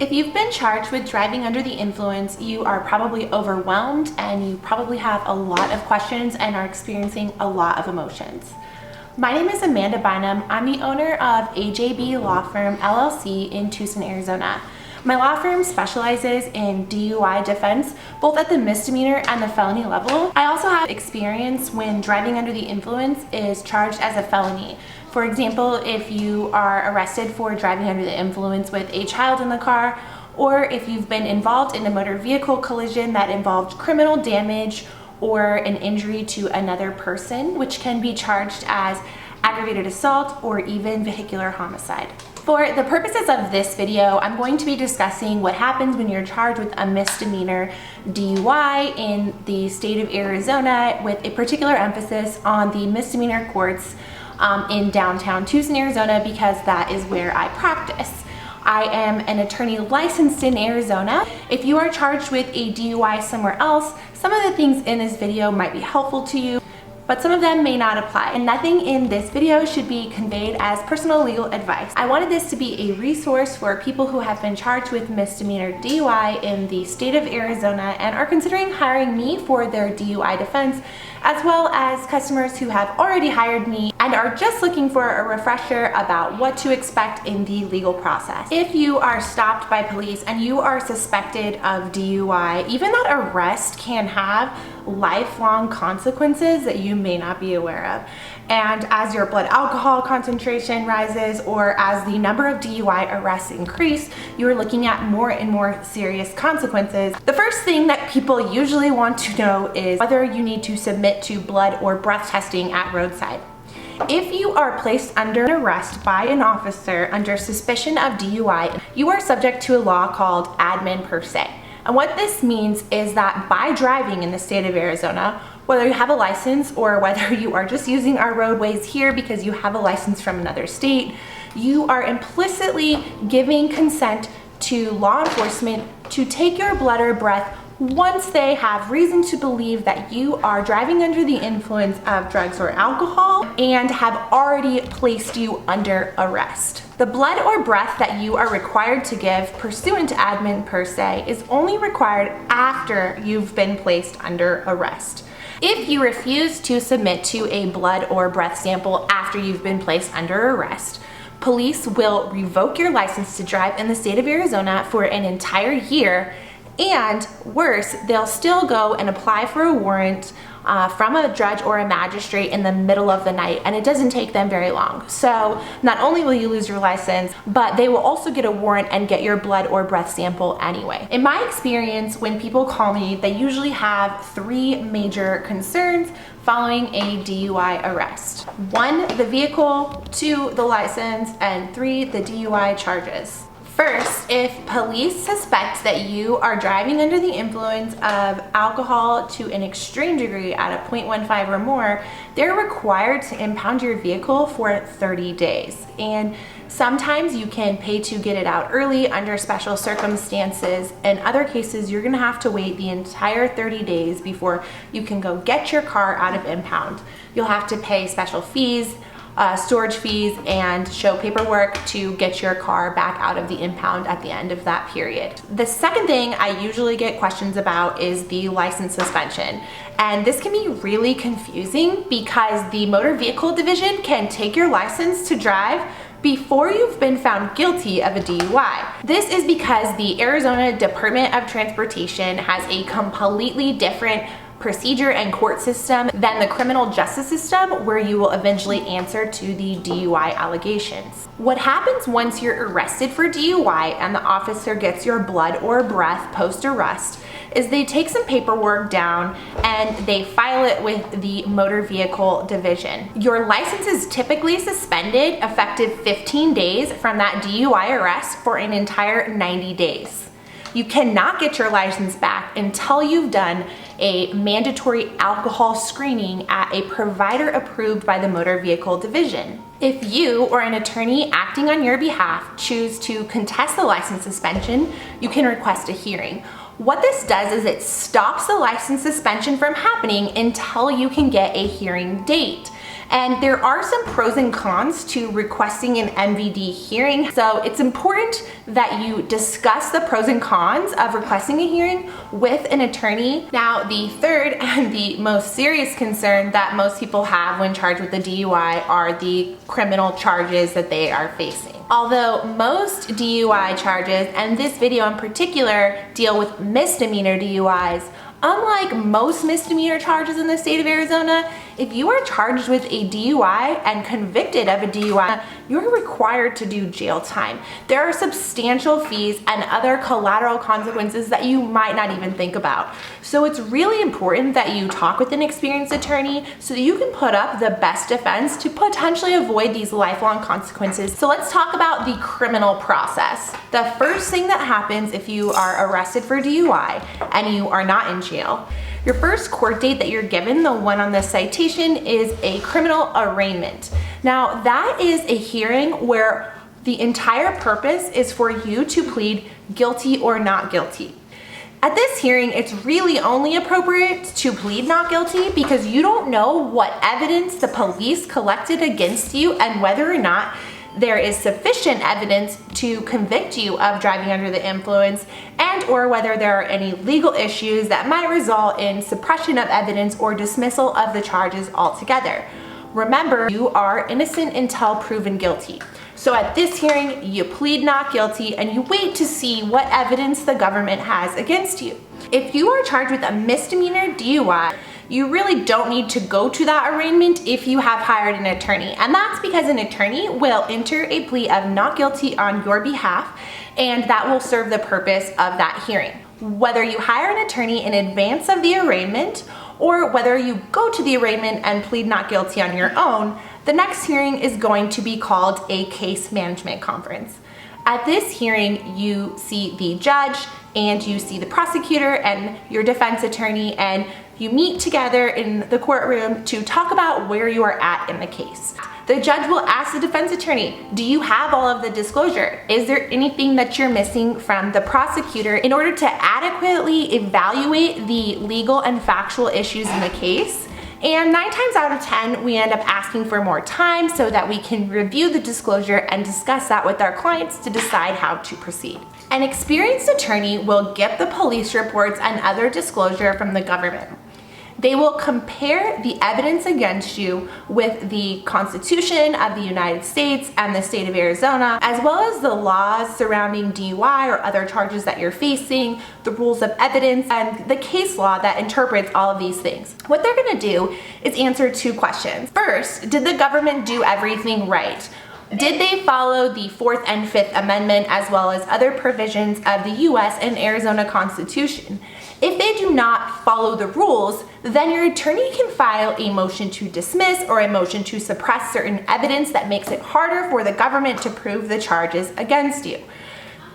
If you've been charged with driving under the influence, you are probably overwhelmed and you probably have a lot of questions and are experiencing a lot of emotions. My name is Amanda Bynum. I'm the owner of AJB Law Firm, LLC in Tucson, Arizona. My law firm specializes in DUI defense, both at the misdemeanor and the felony level. I also have experience when driving under the influence is charged as a felony. For example, if you are arrested for driving under the influence with a child in the car, or if you've been involved in a motor vehicle collision that involved criminal damage or an injury to another person, which can be charged as aggravated assault or even vehicular homicide. For the purposes of this video, I'm going to be discussing what happens when you're charged with a misdemeanor DUI in the state of Arizona, with a particular emphasis on the misdemeanor courts in downtown Tucson, Arizona, because that is where I practice. I am an attorney licensed in Arizona. If you are charged with a DUI somewhere else, some of the things in this video might be helpful to you, but some of them may not apply. And nothing in this video should be conveyed as personal legal advice. I wanted this to be a resource for people who have been charged with misdemeanor DUI in the state of Arizona and are considering hiring me for their DUI defense, as well as customers who have already hired me and are just looking for a refresher about what to expect in the legal process. If you are stopped by police and you are suspected of DUI, even that arrest can have lifelong consequences that you may not be aware of. And as your blood alcohol concentration rises, or as the number of DUI arrests increase, you're looking at more and more serious consequences. The first thing that people usually want to know is whether you need to submit to blood or breath testing at roadside. If you are placed under arrest by an officer under suspicion of DUI, you are subject to a law called admin per se. And what this means is that by driving in the state of Arizona, whether you have a license or whether you are just using our roadways here because you have a license from another state, you are implicitly giving consent to law enforcement to take your blood or breath once they have reason to believe that you are driving under the influence of drugs or alcohol and have already placed you under arrest. The blood or breath that you are required to give pursuant to admin per se is only required after you've been placed under arrest. If you refuse to submit to a blood or breath sample after you've been placed under arrest, police will revoke your license to drive in the state of Arizona for an entire year. And worse, they'll still go and apply for a warrant from a judge or a magistrate in the middle of the night, and it doesn't take them very long. So not only will you lose your license, but they will also get a warrant and get your blood or breath sample anyway. In my experience, when people call me, they usually have three major concerns following a DUI arrest. 1, the vehicle, 2, the license, and 3, the DUI charges. First, if police suspect that you are driving under the influence of alcohol to an extreme degree at a 0.15 or more, they're required to impound your vehicle for 30 days. And sometimes you can pay to get it out early under special circumstances. In other cases, you're gonna have to wait the entire 30 days before you can go get your car out of impound. You'll have to pay special fees, storage fees, and show paperwork to get your car back out of the impound at the end of that period. The second thing I usually get questions about is the license suspension. And this can be really confusing because the Motor Vehicle Division can take your license to drive before you've been found guilty of a DUI. This is because the Arizona Department of Transportation has a completely different procedure and court system than the criminal justice system, where you will eventually answer to the DUI allegations. What happens once you're arrested for DUI and the officer gets your blood or breath post-arrest is they take some paperwork down and they file it with the Motor Vehicle Division. Your license is typically suspended effective 15 days from that DUI arrest for an entire 90 days. You cannot get your license back until you've done a mandatory alcohol screening at a provider approved by the Motor Vehicle Division. If you or an attorney acting on your behalf choose to contest the license suspension, you can request a hearing. What this does is it stops the license suspension from happening until you can get a hearing date. And there are some pros and cons to requesting an MVD hearing. So it's important that you discuss the pros and cons of requesting a hearing with an attorney. Now, the third and the most serious concern that most people have when charged with a DUI are the criminal charges that they are facing. Although most DUI charges, and this video in particular, deal with misdemeanor DUIs, unlike most misdemeanor charges in the state of Arizona, if you are charged with a DUI and convicted of a DUI, you're required to do jail time. There are substantial fees and other collateral consequences that you might not even think about. So it's really important that you talk with an experienced attorney so that you can put up the best defense to potentially avoid these lifelong consequences. So let's talk about the criminal process. The first thing that happens if you are arrested for DUI and you are not in jail, your first court date that you're given, the one on the citation, is a criminal arraignment. Now, that is a hearing where the entire purpose is for you to plead guilty or not guilty. At this hearing, it's really only appropriate to plead not guilty because you don't know what evidence the police collected against you and whether or not there is sufficient evidence to convict you of driving under the influence, and or whether there are any legal issues that might result in suppression of evidence or dismissal of the charges altogether. Remember, you are innocent until proven guilty. So at this hearing, you plead not guilty and you wait to see what evidence the government has against you. If you are charged with a misdemeanor DUI, you really don't need to go to that arraignment if you have hired an attorney. And that's because an attorney will enter a plea of not guilty on your behalf, and that will serve the purpose of that hearing. Whether you hire an attorney in advance of the arraignment or whether you go to the arraignment and plead not guilty on your own, the next hearing is going to be called a case management conference. At this hearing, you see the judge and you see the prosecutor and your defense attorney, and you meet together in the courtroom to talk about where you are at in the case. The judge will ask the defense attorney, do you have all of the disclosure? Is there anything that you're missing from the prosecutor in order to adequately evaluate the legal and factual issues in the case? And 9 times out of 10, we end up asking for more time so that we can review the disclosure and discuss that with our clients to decide how to proceed. An experienced attorney will get the police reports and other disclosure from the government. They will compare the evidence against you with the Constitution of the United States and the state of Arizona, as well as the laws surrounding DUI or other charges that you're facing, the rules of evidence, and the case law that interprets all of these things. What they're gonna do is answer 2 questions. First, did the government do everything right? Did they follow the 4th and 5th Amendment as well as other provisions of the US and Arizona Constitution? If they do not follow the rules, then your attorney can file a motion to dismiss or a motion to suppress certain evidence that makes it harder for the government to prove the charges against you.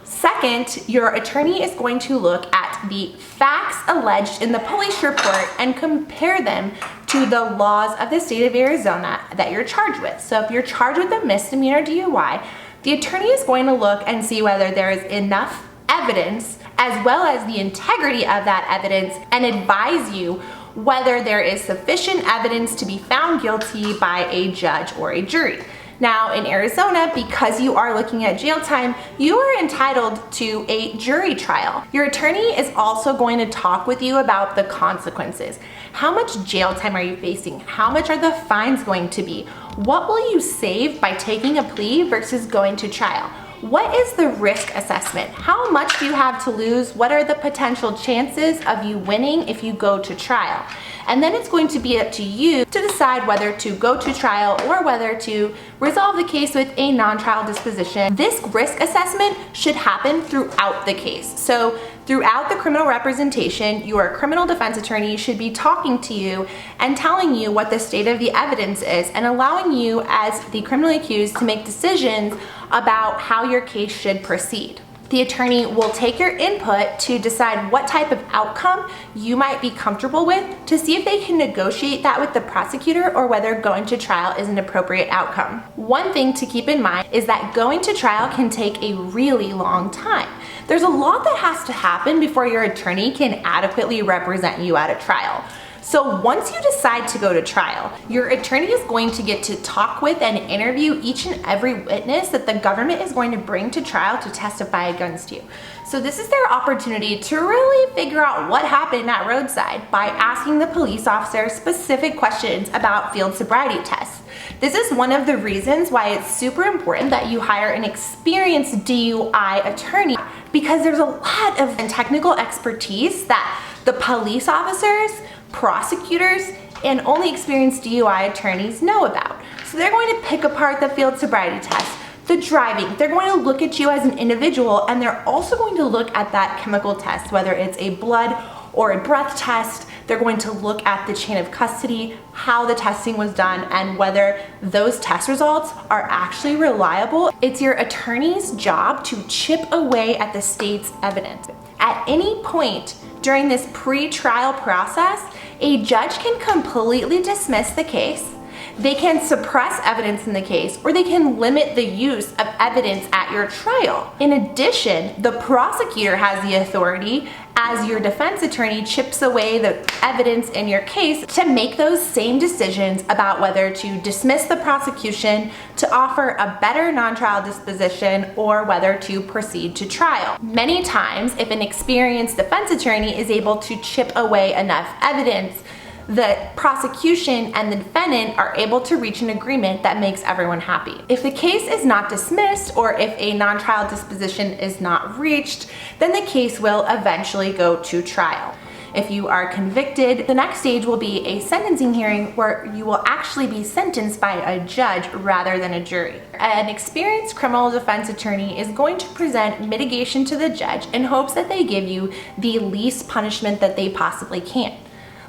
Second, your attorney is going to look at the facts alleged in the police report and compare them to the laws of the state of Arizona that you're charged with. So if you're charged with a misdemeanor DUI, the attorney is going to look and see whether there is enough evidence as well as the integrity of that evidence and advise you whether there is sufficient evidence to be found guilty by a judge or a jury. Now in Arizona, because you are looking at jail time, you are entitled to a jury trial. Your attorney is also going to talk with you about the consequences. How much jail time are you facing? How much are the fines going to be? What will you save by taking a plea versus going to trial? What is the risk assessment? How much do you have to lose? What are the potential chances of you winning if you go to trial? And then it's going to be up to you to decide whether to go to trial or whether to resolve the case with a non-trial disposition. This risk assessment should happen throughout the case. So throughout the criminal representation, your criminal defense attorney should be talking to you and telling you what the state of the evidence is and allowing you as the criminally accused to make decisions about how your case should proceed. The attorney will take your input to decide what type of outcome you might be comfortable with to see if they can negotiate that with the prosecutor or whether going to trial is an appropriate outcome. One thing to keep in mind is that going to trial can take a really long time. There's a lot that has to happen before your attorney can adequately represent you at a trial. So once you decide to go to trial, your attorney is going to get to talk with and interview each and every witness that the government is going to bring to trial to testify against you. So this is their opportunity to really figure out what happened at roadside by asking the police officer specific questions about field sobriety tests. This is one of the reasons why it's super important that you hire an experienced DUI attorney, because there's a lot of technical expertise that the police officers, prosecutors, and only experienced DUI attorneys know about. So they're going to pick apart the field sobriety test, the driving. They're going to look at you as an individual, and they're also going to look at that chemical test, whether it's a blood or a breath test. They're going to look at the chain of custody, how the testing was done, and whether those test results are actually reliable. It's your attorney's job to chip away at the state's evidence. At any point during this pre-trial process, a judge can completely dismiss the case. They can suppress evidence in the case, or they can limit the use of evidence at your trial. In addition, the prosecutor has the authority, as your defense attorney chips away the evidence in your case, to make those same decisions about whether to dismiss the prosecution, to offer a better non-trial disposition, or whether to proceed to trial. Many times, if an experienced defense attorney is able to chip away enough evidence, the prosecution and the defendant are able to reach an agreement that makes everyone happy. If the case is not dismissed, or if a non-trial disposition is not reached, then the case will eventually go to trial. If you are convicted, the next stage will be a sentencing hearing where you will actually be sentenced by a judge rather than a jury. An experienced criminal defense attorney is going to present mitigation to the judge in hopes that they give you the least punishment that they possibly can.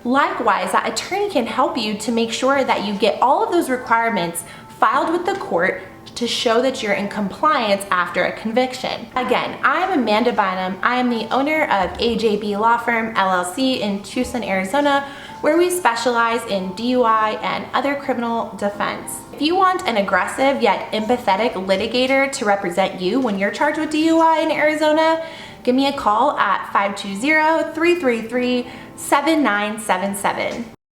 Likewise, that attorney can help you to make sure that you get all of those requirements filed with the court to show that you're in compliance after a conviction. Again, I'm Amanda Bynum. I am the owner of AJB Law Firm, LLC in Tucson, Arizona, where we specialize in DUI and other criminal defense. If you want an aggressive yet empathetic litigator to represent you when you're charged with DUI in Arizona, give me a call at 520-333-7977.